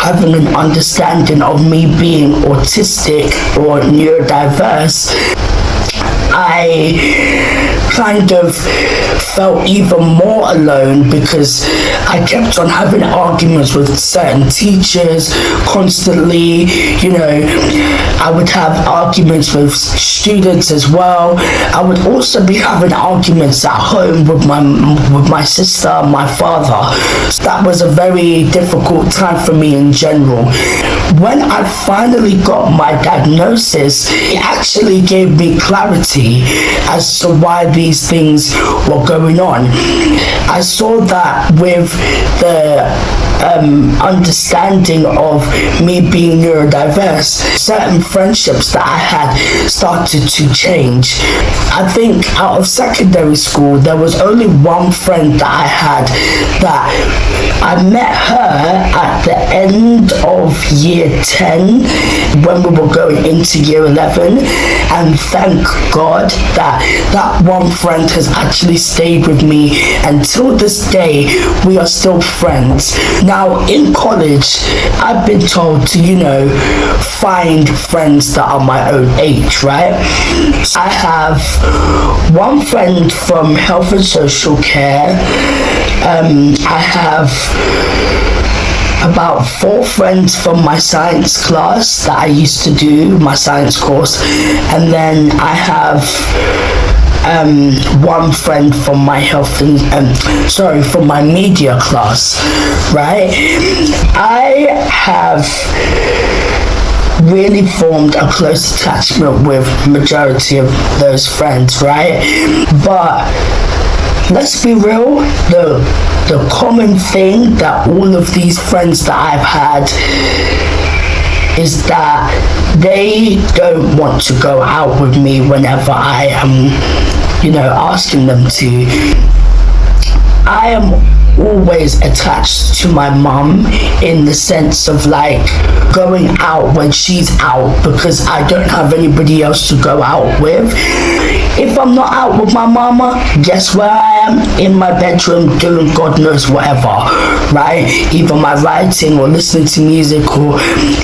having an understanding of me being autistic or neurodiverse, I kind of felt even more alone because I kept on having arguments with certain teachers constantly. I would have arguments with students as well. I would also be having arguments at home with my sister and my father. So that was a very difficult time for me in general. When I finally got my diagnosis, it actually gave me clarity as to why these things were going on. I saw that with the understanding of me being neurodiverse, certain friendships that I had started to change. I think out of secondary school, there was only one friend that I had that I met her at the end of year 10 when we were going into year 11, and thank God that one friend has actually stayed with me until this day. We are still friends. Now in college, I've been told to, find friends that are my own age, right? I have one friend from health and social care. I have about 4 friends from my science class that I used to do, my science course, and then I have one friend from my from my media class, right? I have really formed a close attachment with majority of those friends, right? But let's be real, the common thing that all of these friends that I've had is that they don't want to go out with me whenever I am, asking them to. I am always attached to my mum in the sense of going out when she's out, because I don't have anybody else to go out with. If I'm not out with my mama, guess where I am? In my bedroom doing God knows whatever, right? Either my writing or listening to music or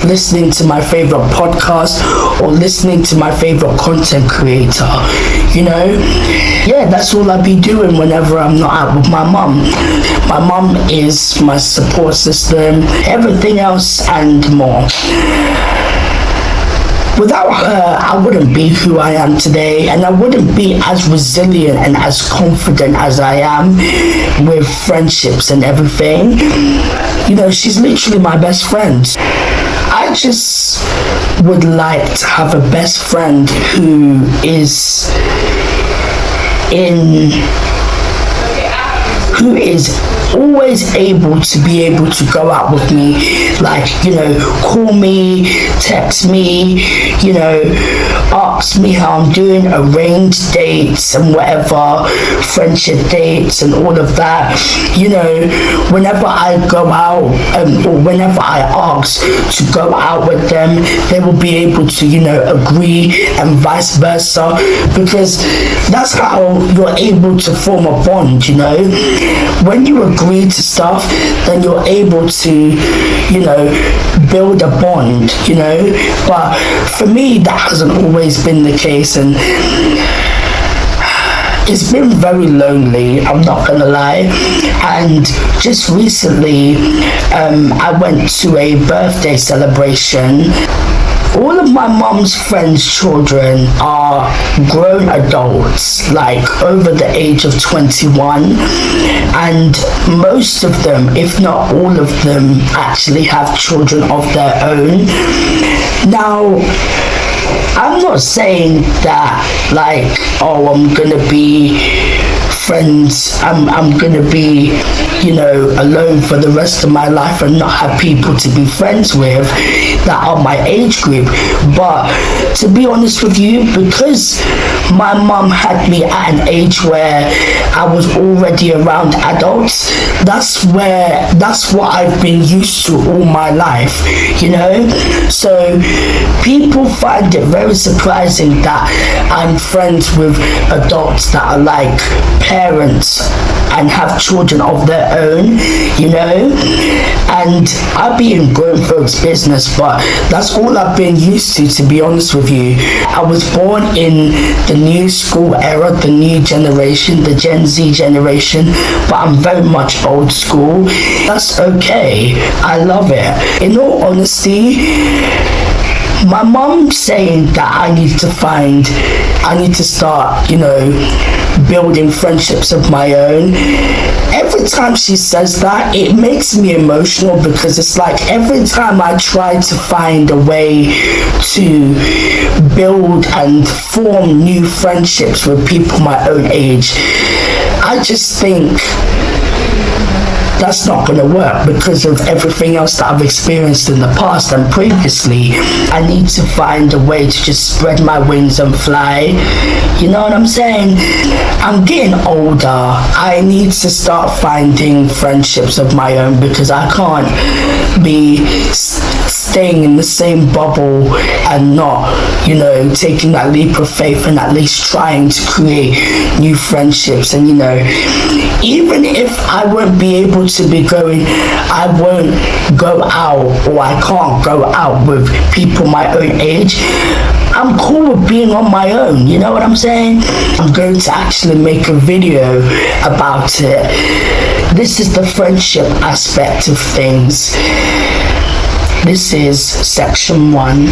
listening to my favorite podcast or listening to my favorite content creator, Yeah, that's all I be doing whenever I'm not out with my mum. My mum is my support system, everything else and more. Without her, I wouldn't be who I am today, and I wouldn't be as resilient and as confident as I am with friendships and everything. She's literally my best friend. I just would like to have a best friend who is always able to go out with me, call me, text me, ask me how I'm doing, arrange dates and whatever, friendship dates and all of that. Whenever I go out or whenever I ask to go out with them, they will be able to, agree, and vice versa, because that's how you're able to form a bond. When you agree to stuff, then you're able to, build a bond, but for me that hasn't always been the case, and it's been very lonely, I'm not gonna lie. And just recently I went to a birthday celebration. All of my mum's friends' children are grown adults, over the age of 21, and most of them, if not all of them, actually have children of their own. Now, I'm not saying that I'm gonna be friends, I'm gonna be alone for the rest of my life and not have people to be friends with. that are my age group. But to be honest with you, because my mum had me at an age where I was already around adults, that's what I've been used to all my life, you know. So people find it very surprising that I'm friends with adults that are like parents and have children of their own, you know. And I be in grown folks' business, but that's all I've been used to be honest with you. I was born in the new school era, the new generation, the Gen Z generation, but I'm very much old school. That's okay. I love it. In all honesty, my mum saying that I need to start, you know, building friendships of my own. Every time she says that, it makes me emotional, because it's like every time I try to find a way to build and form new friendships with people my own age, I just think that's not going to work because of everything else that I've experienced in the past and previously. I need to find a way to just spread my wings and fly. You know what I'm saying? I'm getting older. I need to start finding friendships of my own, because I can't be staying in the same bubble and not, you know, taking that leap of faith and at least trying to create new friendships. And, you know, even if I won't be able to be going, I won't go out, or I can't go out with people my own age, I'm cool with being on my own, you know what I'm saying? I'm going to actually make a video about it. This is the friendship aspect of things. This is section 1.